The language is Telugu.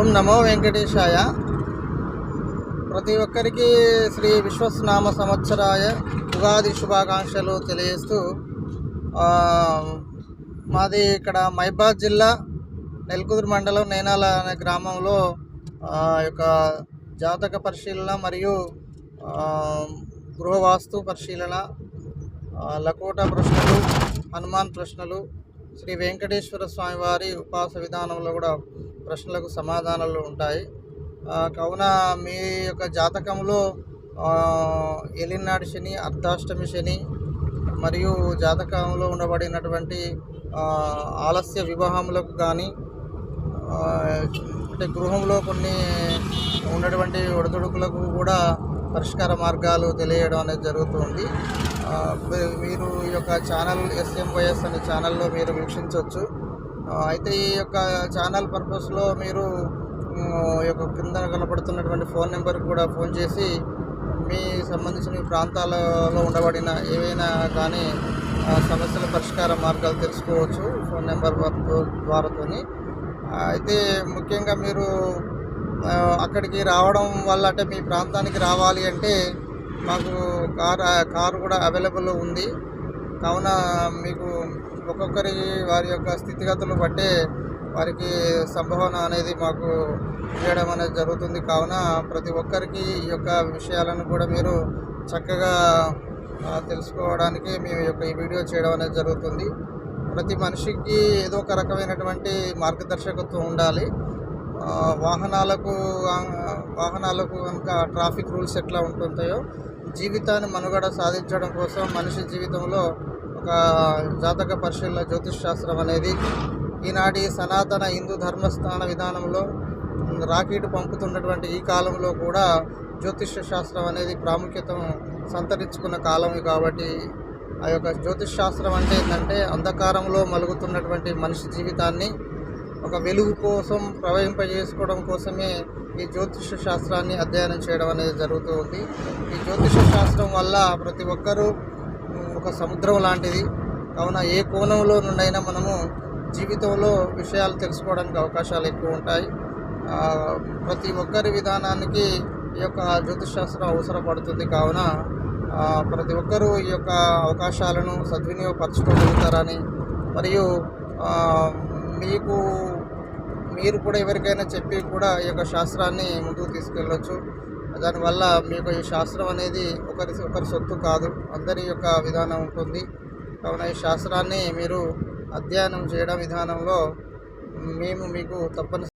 ఓం నమో వెంకటేశాయ. ప్రతి ఒక్కరికి శ్రీ విశ్వస్నామ సంవత్సరాయ ఉగాది శుభాకాంక్షలు తెలియజేస్తూ మాది ఇక్కడ మహబాద్ జిల్లా నెల్కుదురు మండలం నేనాల అనే గ్రామంలో యొక్క జాతక పరిశీలన మరియు గృహవాస్తు పరిశీలన, లకోట ప్రశ్నలు, హనుమాన్ ప్రశ్నలు, శ్రీ వెంకటేశ్వర స్వామి వారి ఉపాస విధానంలో కూడా ప్రశ్నలకు సమాధానాలు ఉంటాయి. కావున మీ యొక్క జాతకంలో ఏలినాటి శని, అర్ధాష్టమి శని మరియు జాతకంలో ఉండబడినటువంటి ఆలస్య వివాహములకు కానీ, అంటే గృహంలో కొన్ని ఉన్నటువంటి ఒడిదుడుకులకు కూడా పరిష్కార మార్గాలు తెలియడం అనేది జరుగుతుంది. మీరు ఈ యొక్క ఛానల్ ఎస్ఎంవైఎస్ అనే ఛానల్లో మీరు వీక్షించవచ్చు. అయితే ఈ యొక్క ఛానల్ పర్పస్లో మీరు ఈ యొక్క కింద కనపడుతున్నటువంటి ఫోన్ నెంబర్కి కూడా ఫోన్ చేసి మీ సంబంధించిన మీ ప్రాంతాలలో ఉండబడిన ఏవైనా కానీ సమస్యల పరిష్కార మార్గాలు తెలుసుకోవచ్చు ఫోన్ నెంబర్ ద్వారాతోని. అయితే ముఖ్యంగా మీరు అక్కడికి రావడం వల్ల, అంటే మీ ప్రాంతానికి రావాలి అంటే మాకు కారు కూడా అవైలబుల్లో ఉంది. కావున మీకు ఒక్కొక్కరి వారి యొక్క స్థితిగతులు బట్టే వారికి సంభావన అనేది మాకు ఇవ్వడం అనేది జరుగుతుంది. కావున ప్రతి ఒక్కరికి ఈ యొక్క విషయాలను కూడా మీరు చక్కగా తెలుసుకోవడానికి మేము యొక్క ఈ వీడియో చేయడం అనేది జరుగుతుంది. ప్రతి మనిషికి ఏదో ఒక రకమైనటువంటి మార్గదర్శకత్వం ఉండాలి. వాహనాలకు కనుక ట్రాఫిక్ రూల్స్ ఎట్లా ఉంటుంటాయో, జీవితాన్ని మనుగడ సాధించడం కోసం మనిషి జీవితంలో ఒక జాతక పరిశీలన, జ్యోతిష్ శాస్త్రం అనేది ఈనాటి సనాతన హిందూ ధర్మస్థాన విధానంలో రాకెట్ పంపుతున్నటువంటి ఈ కాలంలో కూడా జ్యోతిష శాస్త్రం అనేది ప్రాముఖ్యతను సంతరించుకున్న కాలం. కాబట్టి ఆ యొక్క జ్యోతిష్ శాస్త్రం అంటే ఏంటంటే, అంధకారంలో మలుగుతున్నటువంటి మనిషి జీవితాన్ని ఒక వెలుగు కోసం ప్రవహింపజేసుకోవడం కోసమే ఈ జ్యోతిష శాస్త్రాన్ని అధ్యయనం చేయడం అనేది జరుగుతూ ఉంది. ఈ జ్యోతిష శాస్త్రం వల్ల ప్రతి ఒక్కరూ ఒక సముద్రం లాంటిది. కావున ఏ కోణంలో నుండైనా మనము జీవితంలో విషయాలు తెలుసుకోవడానికి అవకాశాలు ఎక్కువ ఉంటాయి. ప్రతి ఒక్కరి విధానానికి ఈ యొక్క జ్యోతిష్ శాస్త్రం అవసరపడుతుంది. కావున ప్రతి ఒక్కరూ ఈ యొక్క అవకాశాలను సద్వినియోగపరచుకోగలుగుతారని, మరియు మీరు కూడా ఎవరికైనా చెప్పి కూడా ఈ యొక్క శాస్త్రాన్ని ముందుకు తీసుకెళ్ళవచ్చు. దానివల్ల మీకు ఈ శాస్త్రం అనేది ఒకరి సొత్తు కాదు, అందరి యొక్క విధానం ఉంటుంది. కావున ఈ శాస్త్రాన్ని మీరు అధ్యయనం చేయడం విధానంలో మేము మీకు తప్పని